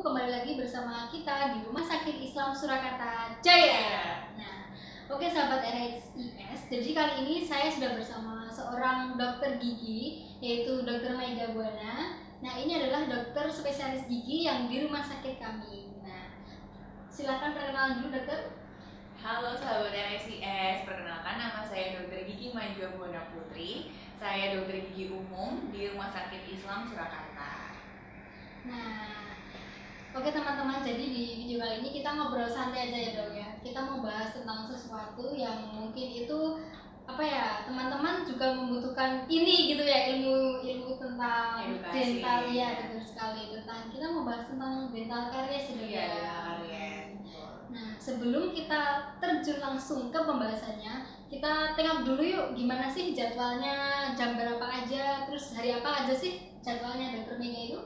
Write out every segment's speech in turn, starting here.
kembali lagi bersama kita di Rumah Sakit Islam Surakarta Jaya. Nah, oke sahabat RSIS, jadi kali ini saya sudah bersama seorang dokter gigi, yaitu Dr. Maida Buana. Nah, ini adalah dokter spesialis gigi yang di rumah sakit kami. Nah, silakan perkenalan dulu dokter. Halo sahabat RSIS, perkenalkan nama saya Dr. Gigi Maida Buana Putri. Saya dokter gigi umum di Rumah Sakit Islam Surakarta. Nah, oke teman-teman, jadi di video kali ini kita ngobrol santai aja ya dok ya. Kita mau bahas tentang sesuatu yang mungkin itu teman-teman juga membutuhkan ini gitu ya, ilmu tentang Edukasi, dental ya, betul sekali. Tentang kita mau bahas tentang dental caries ya dok ya. Dental caries. Nah, sebelum kita terjun langsung ke pembahasannya, kita tengok dulu yuk gimana sih jadwalnya, jam berapa aja, terus hari apa aja sih jadwalnya dokter Mega itu?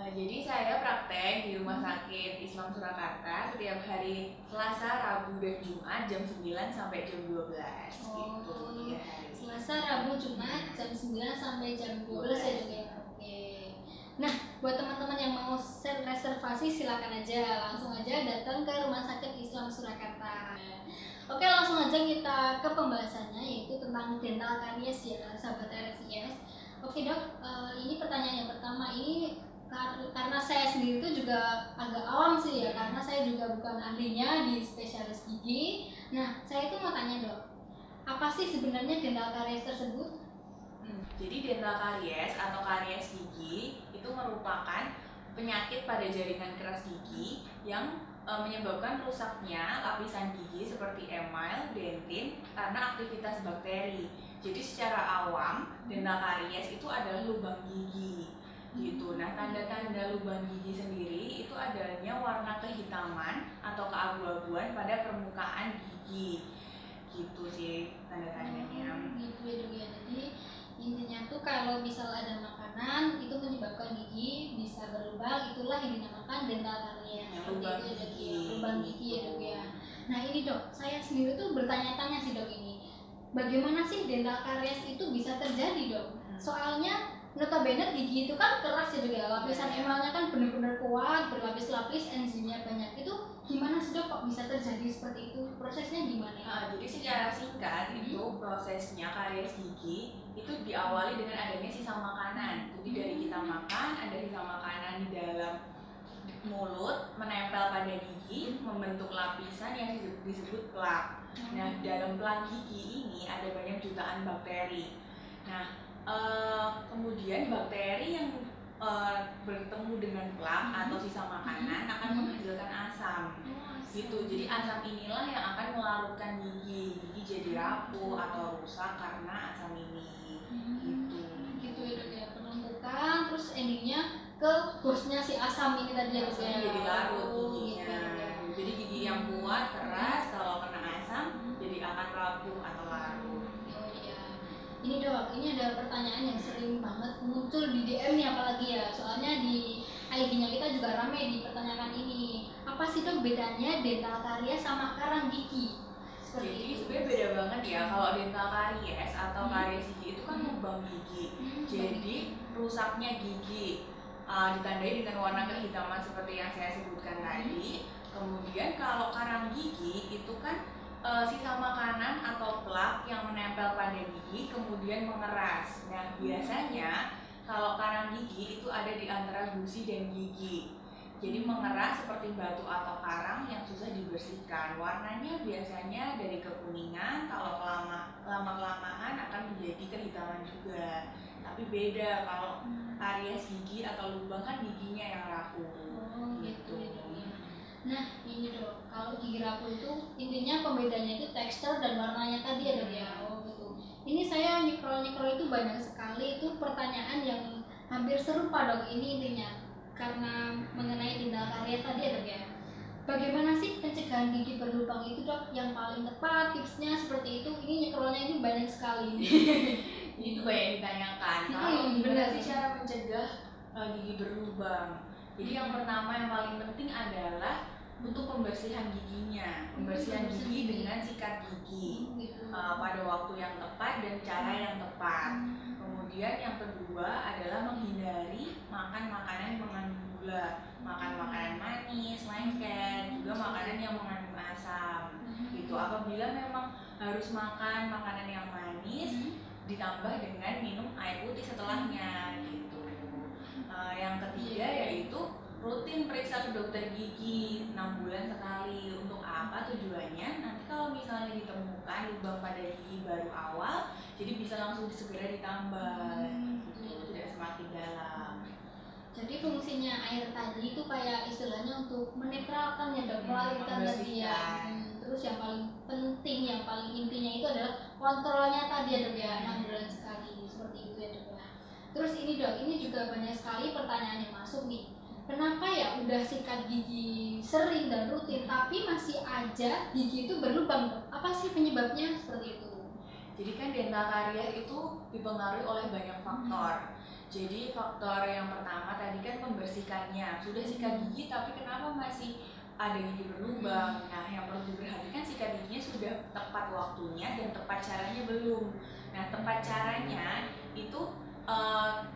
Jadi saya praktek di Rumah Sakit Islam Surakarta setiap hari Selasa, Rabu, dan Jumat jam 9 sampai jam 12 gitu. Ya, Selasa, Rabu, Jumat jam 9 sampai jam 12 ya dok ya. Oke. Nah, buat teman-teman yang mau reservasi silakan aja, langsung aja datang ke Rumah Sakit Islam Surakarta. Oke, langsung aja kita ke pembahasannya, yaitu tentang dental caries ya sahabat RSIS. Oke dok, ini pertanyaan yang pertama ini karena saya sendiri itu juga agak awam sih ya, karena saya juga bukan ahlinya di spesialis gigi. Nah, saya itu mau tanya dok, apa sih sebenarnya dental caries tersebut? Jadi dental caries atau karies gigi itu merupakan penyakit pada jaringan keras gigi yang menyebabkan rusaknya lapisan gigi seperti email, dentin karena aktivitas bakteri. Jadi secara awam dental caries itu adalah lubang gigi gitu. Nah, tanda-tanda lubang gigi sendiri itu adanya warna kehitaman atau keabu-abuan pada permukaan gigi. Gitu sih tanda-tandanya. Gitu ya dok ya. Jadi intinya tuh kalau misal ada makanan itu menyebabkan gigi bisa berlubang, itulah yang dinamakan dental caries. Lubang itu ya dok gigi. ya, lubang gigi ya dok ya. Nah ini dok, saya sendiri tuh bertanya-tanya sih dok ini, bagaimana sih dental caries itu bisa terjadi dok? Soalnya notabene gigi itu kan keras ya dok ya, lapisan emalnya kan benar-benar kuat, berlapis-lapis, enzimnya banyak. Itu gimana sih dok kok bisa terjadi seperti itu? Prosesnya gimana? Jadi secara singkat itu prosesnya karies gigi itu diawali dengan adanya sisa makanan. Jadi dari kita makan ada sisa makanan di dalam mulut menempel pada gigi membentuk lapisan yang disebut plak. Nah, dalam plak gigi ini ada banyak jutaan bakteri. Nah, kemudian bakteri yang bertemu dengan plak atau sisa makanan akan menghasilkan asam gitu. Jadi asam inilah yang akan melarutkan gigi jadi rapuh atau rusak karena asam ini gitu ya dok ya, penumpukan terus endingnya ke bosnya si asam ini tadi ya dok ya, jadi larut giginya gitu. Jadi gigi yang kuat keras kalau kena asam jadi akan rapuh atau larut. Ini dok, ini ada pertanyaan yang sering banget muncul di DM nih apalagi ya, soalnya di ID-nya kita juga ramai dipertanyakan ini. Apa sih dok bedanya dental caries sama karang gigi? Jadi sebenarnya beda banget ya. Kalau dental caries atau karies gigi itu kan lubang gigi. Jadi rusaknya gigi ditandai dengan warna kehitaman seperti yang saya sebutkan tadi. Kemudian kalau karang gigi itu kan sisa makanan atau plak yang menempel pada gigi kemudian mengeras. Nah, biasanya kalau karang gigi itu ada di antara gusi dan gigi. Jadi mengeras seperti batu atau karang yang susah dibersihkan. Warnanya biasanya dari kekuningan, kalau lama-kelamaan akan menjadi kehitaman juga. Tapi beda kalau karies gigi atau lubang kan giginya yang rapuh. Gitu. Nah ini dok, kalau gigi rapuh itu intinya pembedanya itu tekstur dan warnanya tadi ya dok ya. Gitu. Ini saya nyekrol itu banyak sekali itu pertanyaan yang hampir serupa dok. Ini intinya karena mengenai dental caries tadi ya dok ya. Bagaimana sih pencegahan gigi berlubang itu dok yang paling tepat, tipsnya seperti itu? Ini nyekrolnya ini banyak sekali. Itu banyak ditanyakan. Kalau gimana sih cara mencegah gigi berlubang? Jadi yang pertama yang paling penting adalah untuk pembersihan giginya, pembersihan gigi dengan sikat gigi pada waktu yang tepat dan cara yang tepat. Kemudian yang kedua adalah menghindari makan makanan yang mengandung gula, makan makanan manis apabila memang harus makan makanan yang manis ditambah dengan minum air putih setelahnya gitu. Yang ketiga yaitu rutin periksa ke dokter gigi 6 bulan sekali. Untuk apa tujuannya? Nanti kalau misalnya ditemukan lubang pada gigi baru awal, jadi bisa langsung segera ditambah gitu, tidak semakin dalam. Jadi fungsinya air tadi itu kayak istilahnya untuk menetralkan ya dok, melarikan tadi ya. Terus yang paling penting, yang paling intinya itu adalah kontrolnya tadi ya dok ya, 6 bulan sekali, seperti itu ya dok ya. Terus ini dok, ini juga banyak sekali pertanyaan yang masuk nih. Kenapa ya udah sikat gigi sering dan rutin, tapi masih aja gigi itu berlubang dok? Apa sih penyebabnya seperti itu? Jadi kan dental karies itu dipengaruhi oleh banyak faktor. Jadi faktor yang pertama tadi kan membersihkannya. Sudah sikat gigi tapi kenapa masih ada gigi berlubang? Nah, yang perlu diperhatikan sikat giginya sudah tepat waktunya dan tepat caranya belum. Nah, tepat caranya itu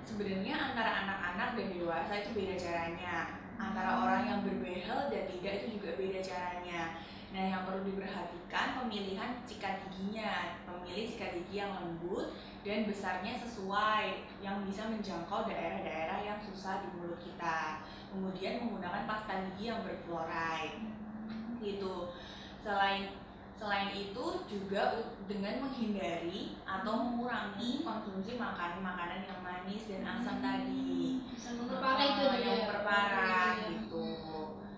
sebenarnya antara anak-anak dan dewasa itu beda caranya. Antara orang yang berbehel dan tidak itu juga beda caranya. Nah, yang perlu diperhatikan pemilihan sikat giginya. Memilih sikat gigi yang lembut dan besarnya sesuai, yang bisa menjangkau daerah-daerah yang susah di mulut kita. Kemudian menggunakan pasta gigi yang berfluoride gitu. Selain itu juga dengan menghindari atau mengurangi konsumsi makanan yang manis dan asam tadi. Yang berparah gitu.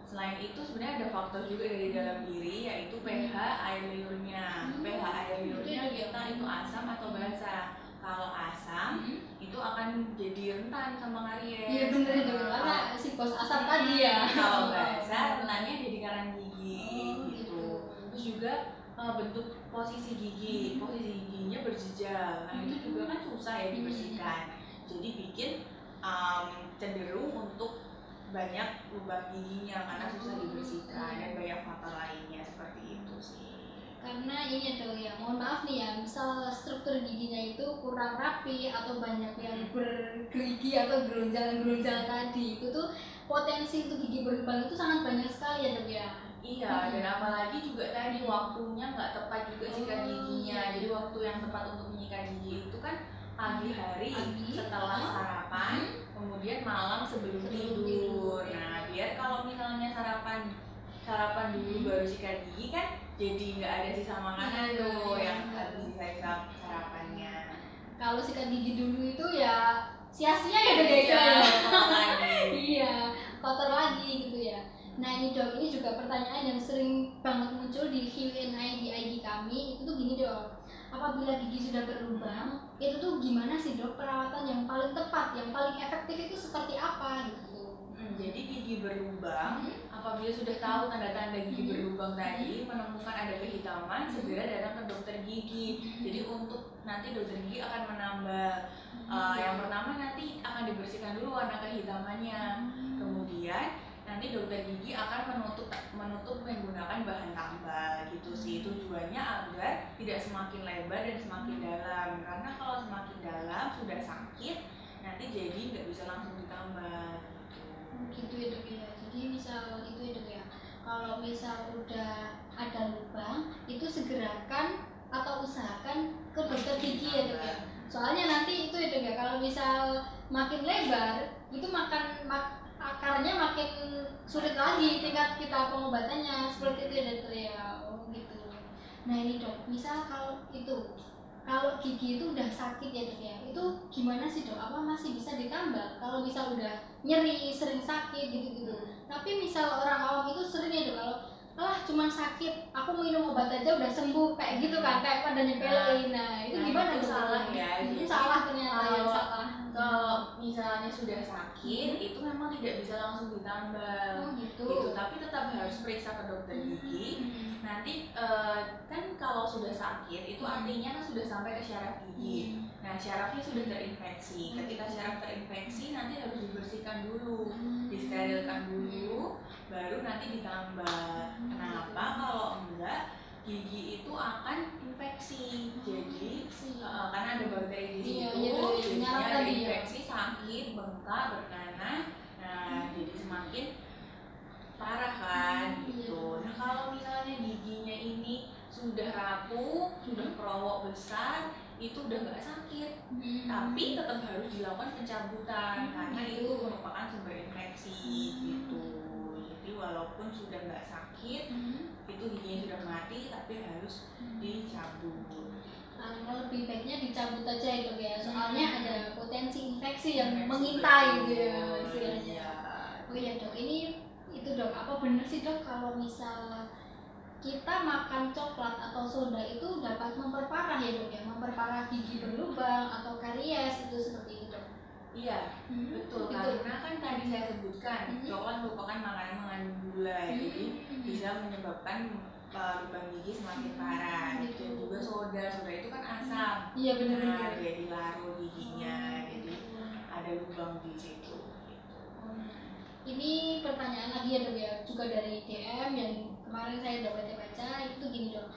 Selain itu sebenarnya ada faktor juga dari dalam diri, yaitu pH air liurnya. pH air liurnya kita itu asam atau basa. Kalau asam itu akan jadi rentan sama karies. Iya benar itu, karena si bos asam tadi ya. Kalau basa rentannya jadi karang gigi gitu. Terus juga bentuk posisi giginya berjejal. Nah itu juga kan susah ya dibersihkan. Jadi bikin cenderung untuk banyak lubang giginya karena susah dibersihkan dan banyak faktor lainnya seperti itu sih. Karena ini adalah ya, mohon maaf nih ya, misal struktur giginya itu kurang rapi atau banyak yang bergerigi atau gerunjal tadi, itu tuh potensi untuk gigi berlubang itu sangat banyak sekali ya dok ya. Iya, dan apalagi juga tadi waktunya nggak tepat juga sikat giginya. Jadi waktu yang tepat untuk menyikat gigi itu kan pagi hari setelah sarapan, kemudian malam sebelum tidur. Nah, biar kalau misalnya sarapan dulu baru sikat gigi kan jadi nggak ada sisa makanan tuh yang harus sisa sarapannya. Kalau sikat gigi dulu itu ya sia-sia ya dok ya. Iya, kotor lagi gitu ya. Nah ini dok, ini juga pertanyaan yang sering banget muncul di Q&A di IG kami. Itu tuh gini dok, apabila gigi sudah berlubang, itu tuh gimana sih dok perawatan yang paling tepat, yang paling efektif itu seperti apa gitu? Jadi gigi berlubang, apabila sudah tahu tanda-tanda gigi berlubang tadi, menemukan ada kehitaman, segera datang ke dokter gigi. Jadi untuk nanti dokter gigi akan menambah, yang pertama nanti akan dibersihkan dulu warna kehitamannya. Kemudian nanti dokter gigi akan menutup menggunakan bahan tambal gitu sih. Tujuannya agar tidak semakin lebar dan semakin dalam, karena kalau semakin dalam sudah sakit nanti jadi nggak bisa langsung ditambal gitu ya dok ya. Jadi misal itu ya dok ya, kalau misal udah ada lubang itu segerakan atau usahakan ke dokter gigi ya dok ya. Soalnya nanti itu ya dok ya, kalau misal makin lebar itu akarnya makin sulit lagi tingkat kita pengobatannya, seperti itu ya dokter ya. Oh gitu. Nah ini dok, misal kalau gigi itu udah sakit ya dok ya, itu gimana sih dok? Apa masih bisa ditambal? Kalau misal udah nyeri, sering sakit gitu-gitu. Tapi misal orang awam itu sering ya dok, kalau cuman sakit, aku minum obat aja udah sembuh kayak gitu kan, kayak pada nyepelin. Nah itu gimana itu dok? salah ya. Itu salah ternyata yang salah. Kalau misalnya sudah sakit, itu memang tidak bisa langsung ditambal. Gitu. Tapi tetap harus periksa ke dokter gigi. Nanti kan kalau sudah sakit itu artinya kan sudah sampai ke syaraf gigi. Nah syarafnya sudah terinfeksi. Ketika syaraf terinfeksi nanti harus dibersihkan dulu, disterilkan dulu, baru nanti ditambal. Kenapa? Kalau enggak gigi itu akan infeksi. Jadi karena ada bakteri di situ, jadinya ada infeksi, sakit, bengkak, berkanah. Nah jadi semakin parah kan gitu. Nah kalau misalnya giginya ini sudah rapuh, sudah kerowok besar, itu udah nggak sakit, tapi tetap harus dilakukan pencabutan karena itu merupakan sumber infeksi gitu. Jadi walaupun sudah nggak sakit, itu giginya sudah mati, tapi harus dicabut. Lebih baiknya dicabut aja itu ya, soalnya ada potensi infeksi yang mengintai gitu ya istilahnya. Oh iya dok, ini itu dok, apa bener sih dok kalau misal kita makan coklat atau soda itu dapat memperparah ya dok ya, memperparah gigi berlubang atau karies itu seperti itu dok? Iya, betul. Karena kan tadi saya sebutkan coklat merupakan makanan mengandung gula, jadi bisa menyebabkan lubang gigi semakin parah. Dan juga soda itu kan asam. Iya benar. Jadi larut giginya, jadi ada lubang di situ. Ini pertanyaan lagi ya dok ya, juga dari DM yang kemarin saya dapat baca itu gini dok,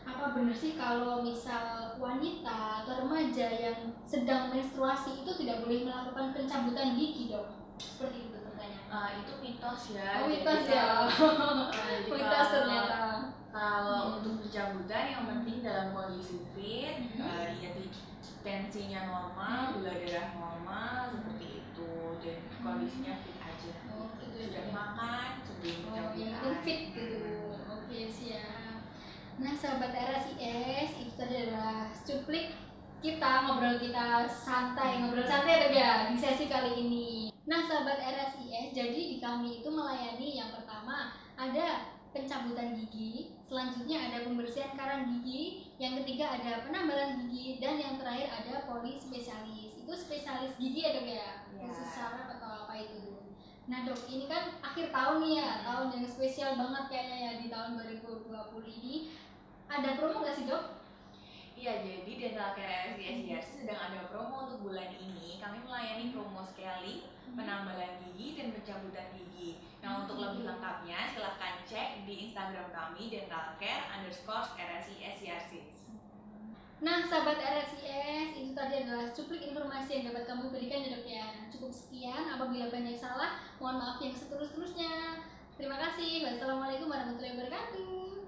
apa benar sih kalau misal wanita atau remaja yang sedang menstruasi itu tidak boleh melakukan pencabutan gigi dok? Seperti itu pertanyaan. Itu mitos ya. Oh mitos ya. Mitos ternyata. Kalau untuk pencabutan yang penting dalam kondisi fit, tensinya normal, gula darah normal seperti itu, dan kondisinya fit aja. Sudah makan sebelum pencabutan. Fit gitu. Oke siap. Nah sahabat RSIS, itu tadi adalah cuplik ngobrol kita santai dong ya di sesi kali ini. Nah sahabat RSIS, jadi di kami itu melayani yang pertama ada pencabutan gigi, selanjutnya ada pembersihan karang gigi, yang ketiga ada penambalan gigi, dan yang terakhir ada polispesialis. Itu spesialis gigi ya dok ya, khusus saraf atau apa itu. Nah dok, ini kan akhir tahun nih ya, tahun yang spesial banget kayaknya ya di tahun 2020 ini. Ada promo nggak sih dok? Iya, jadi Dental Care RSIS sedang ada promo untuk bulan ini. Kami melayani promo scaling, penambalan gigi, dan pencabutan gigi. Nah untuk lebih lengkapnya silahkan cek di Instagram kami dentalcare_RSIS. Nah sahabat RSIS, itu tadi adalah cuplik informasi yang dapat kamu berikan ya dok ya. Cukup sekian, apabila banyak salah mohon maaf yang seterus-terusnya. Terima kasih. Wassalamualaikum warahmatullahi wabarakatuh.